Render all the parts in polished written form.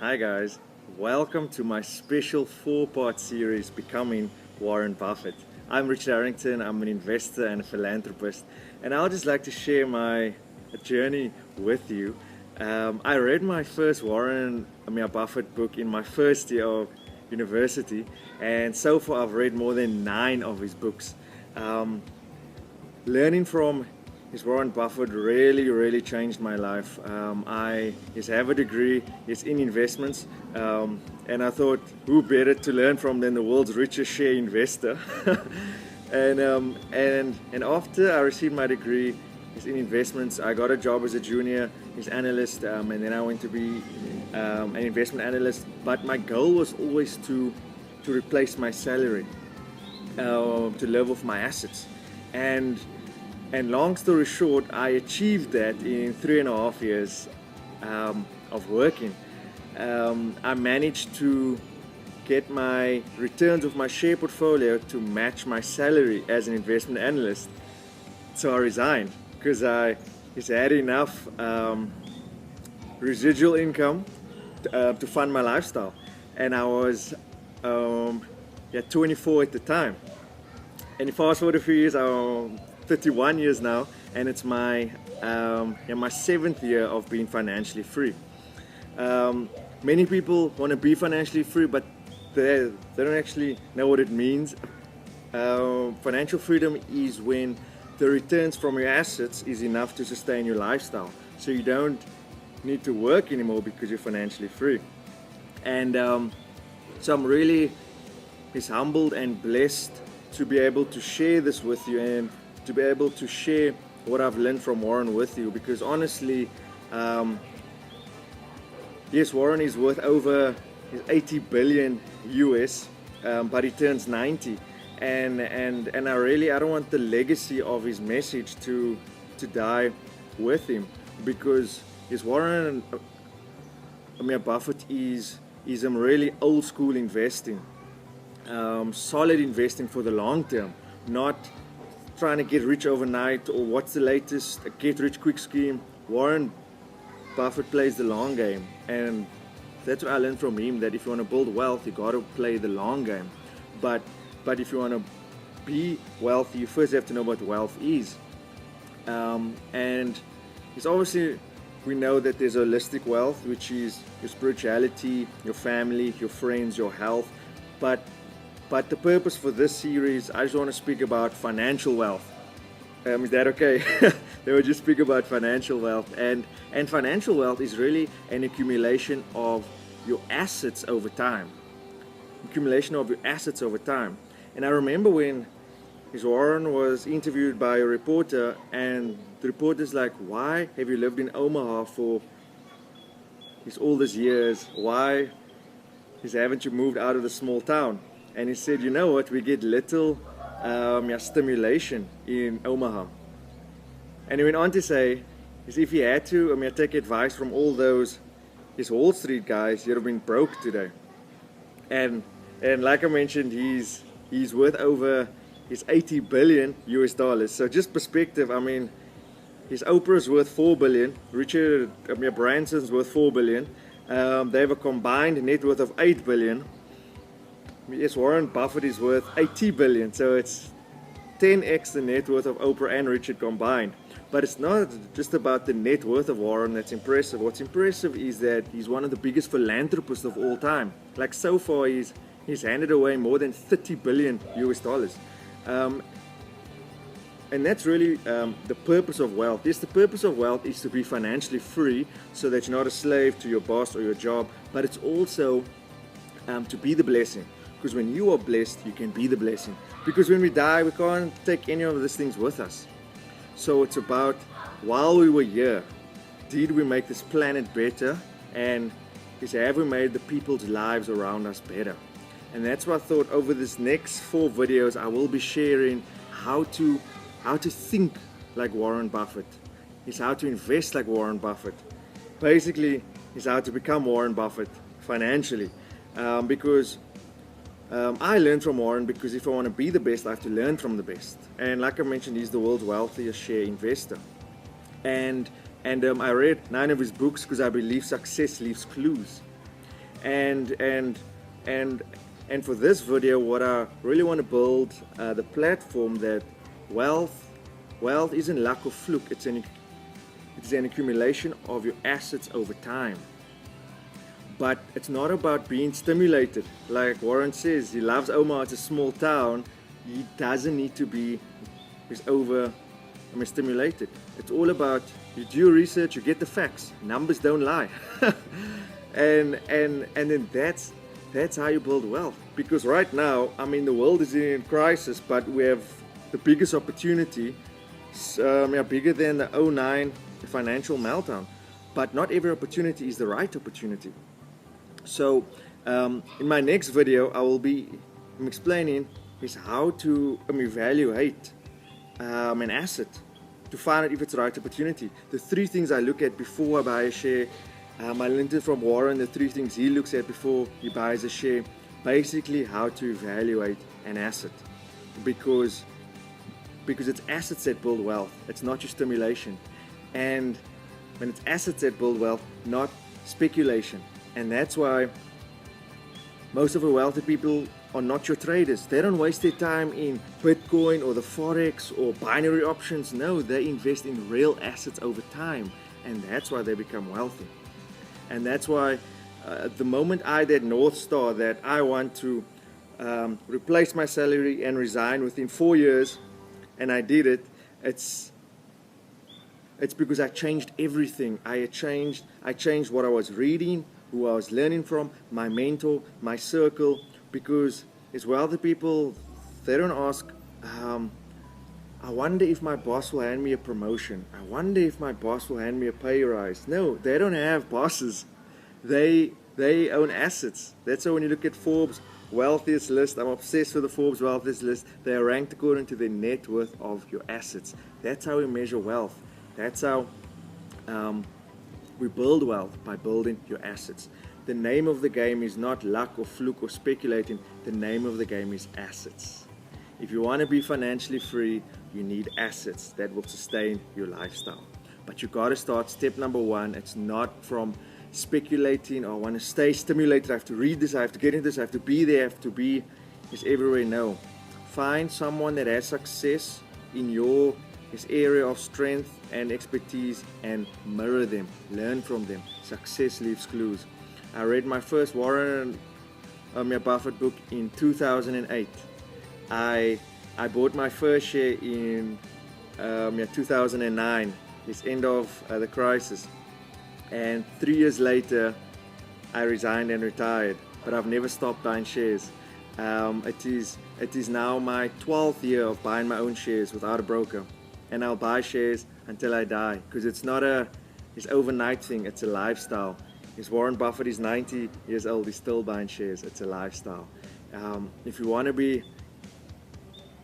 Hi guys, welcome to my special four-part series, Becoming Warren Buffett. I'm Harrington, I'm an investor and a philanthropist, and I'd just like to share my journey with you. I read my first Buffett book in my first year of university, and so far I've read more than 9 of his books. Learning from his Warren Buffett really changed my life. I have a degree, he's in investments, and I thought who better to learn from than the world's richest share investor. And after I received my degree is in investments, I got a job as a junior as analyst, and then I went to be an investment analyst. But my goal was always to replace my salary, to live off my assets, and long story short, I achieved that in 3.5 years of working. I managed to get my returns of my share portfolio to match my salary as an investment analyst. So I resigned because I had enough residual income to fund my lifestyle. And I was 24 at the time. And fast forward a few years, I'm 31 years now, and it's my 7th year of being financially free. Many people want to be financially free, but they don't actually know what it means. Financial freedom is when the returns from your assets is enough to sustain your lifestyle, so you don't need to work anymore because you're financially free. And so I'm really humbled and blessed to be able to share this with you and to be able to share what I've learned from Warren with you, because honestly, yes, Warren is worth over 80 billion US, but he turns 90, and I don't want the legacy of his message to die with him, because Warren Buffett is really old school investing, solid investing for the long term, not trying to get rich overnight or what's the latest get rich quick scheme. Warren Buffett plays the long game, and that's what I learned from him, that if you want to build wealth, you got to play the long game. But if you want to be wealthy, you first have to know what wealth is. And it's obviously, we know that there's holistic wealth, which is your spirituality, your family, your friends, your health. But the purpose for this series, I just want to speak about financial wealth. Is that okay? They will just speak about financial wealth, and financial wealth is really an accumulation of your assets over time. And I remember when Warren was interviewed by a reporter, and the reporter's like, "Why have you lived in Omaha for all these years? Why haven't you moved out of the small town?" And he said, "You know what, we get little stimulation in Omaha." And he went on to say, if he had to take advice from all those Wall Street guys, he'd have been broke today. And like I mentioned, he's worth over 80 billion US dollars. So just perspective, his Oprah's worth 4 billion, Richard Branson's worth 4 billion. They have a combined net worth of 8 billion. Yes, Warren Buffett is worth 80 billion, so it's 10x the net worth of Oprah and Richard combined. But it's not just about the net worth of Warren that's impressive. What's impressive is that he's one of the biggest philanthropists of all time. Like, so far, he's handed away more than 30 billion US dollars. And that's really the purpose of wealth. Yes, the purpose of wealth is to be financially free so that you're not a slave to your boss or your job, but it's also to be the blessing. Because when you are blessed, you can be the blessing. Because when we die, we can't take any of these things with us. So it's about, while we were here, did we make this planet better? And have we made the people's lives around us better? And that's why I thought over this next 4 videos, I will be sharing how to think like Warren Buffett. Is how to invest like Warren Buffett. Basically, is how to become Warren Buffett financially. Because I learned from Warren, because if I want to be the best, I have to learn from the best. And like I mentioned, he's the world's wealthiest share investor. And I read 9 of his books because I believe success leaves clues. and and and and for this video, what I really want to build the platform that wealth isn't luck or fluke. It's an accumulation of your assets over time. But it's not about being stimulated. Like Warren says, he loves Omaha. It's a small town. He doesn't need to be stimulated. It's all about, you do your research, you get the facts. Numbers don't lie. and then that's how you build wealth. Because right now, I mean, the world is in crisis, but we have the biggest opportunity, bigger than the 2009 financial meltdown. But not every opportunity is the right opportunity. So in my next video, I'm explaining is how to evaluate an asset to find out if it's the right opportunity. The 3 things I look at before I buy a share. I learned it from Warren, the 3 things he looks at before he buys a share. Basically how to evaluate an asset, because it's assets that build wealth. It's not your stimulation. And when it's assets that build wealth, not speculation. And that's why most of the wealthy people are not your traders. They don't waste their time in Bitcoin or the Forex or binary options. No, they invest in real assets over time. And that's why they become wealthy. And that's why the moment I did North Star that I want to replace my salary and resign within 4 years, and I did it, it's because I changed everything. I changed what I was reading, who I was learning from, my mentor, my circle, because as wealthy people, they don't ask, I wonder if my boss will hand me a promotion. I wonder if my boss will hand me a pay rise. No, they don't have bosses. They own assets. That's why when you look at Forbes wealthiest list, I'm obsessed with the Forbes wealthiest list. They are ranked according to the net worth of your assets. That's how we measure wealth. That's how we build wealth, by building your assets. The name of the game is not luck or fluke or speculating. The name of the game is assets. If you want to be financially free, you need assets that will sustain your lifestyle. But you got to start step number 1. It's not from speculating, I want to stay stimulated, I have to read this, I have to get into this, I have to be there, I have to be is everywhere. No. Find someone that has success in your area of strength and expertise and mirror them, learn from them. Success leaves clues. I read my first Warren Buffett book in 2008. I bought my first share in 2009, this end of the crisis, and 3 years later I resigned and retired, but I've never stopped buying shares. It is now my 12th year of buying my own shares without a broker, and I'll buy shares until I die, because it's not this overnight thing, it's a lifestyle. As Warren Buffett is 90 years old, he's still buying shares. It's a lifestyle. If you want to be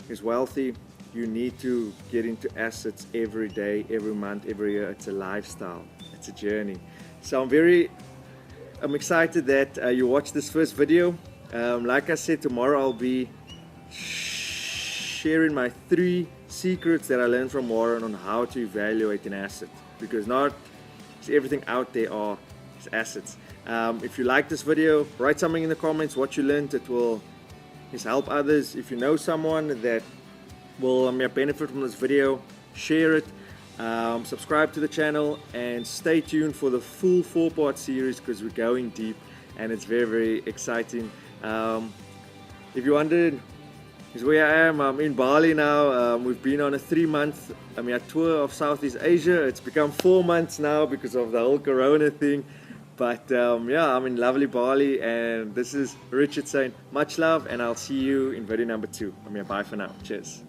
as wealthy, you need to get into assets every day, every month, every year. It's a lifestyle. It's a journey. So I'm excited that you watched this first video. Like I said, tomorrow I'll be sharing my 3 secrets that I learned from Warren on how to evaluate an asset, because not everything out there are assets. If you like this video, write something in the comments what you learned. It will help others. If you know someone that will benefit from this video, share it. Subscribe to the channel and stay tuned for the full 4-part series, because we're going deep and it's very, very exciting. If you wondered, is where I am. I'm in Bali now. We've been on a 3-month tour of Southeast Asia. It's become 4 months now because of the whole Corona thing. But I'm in lovely Bali, and this is Richard saying much love, and I'll see you in video number 2. Bye for now. Cheers.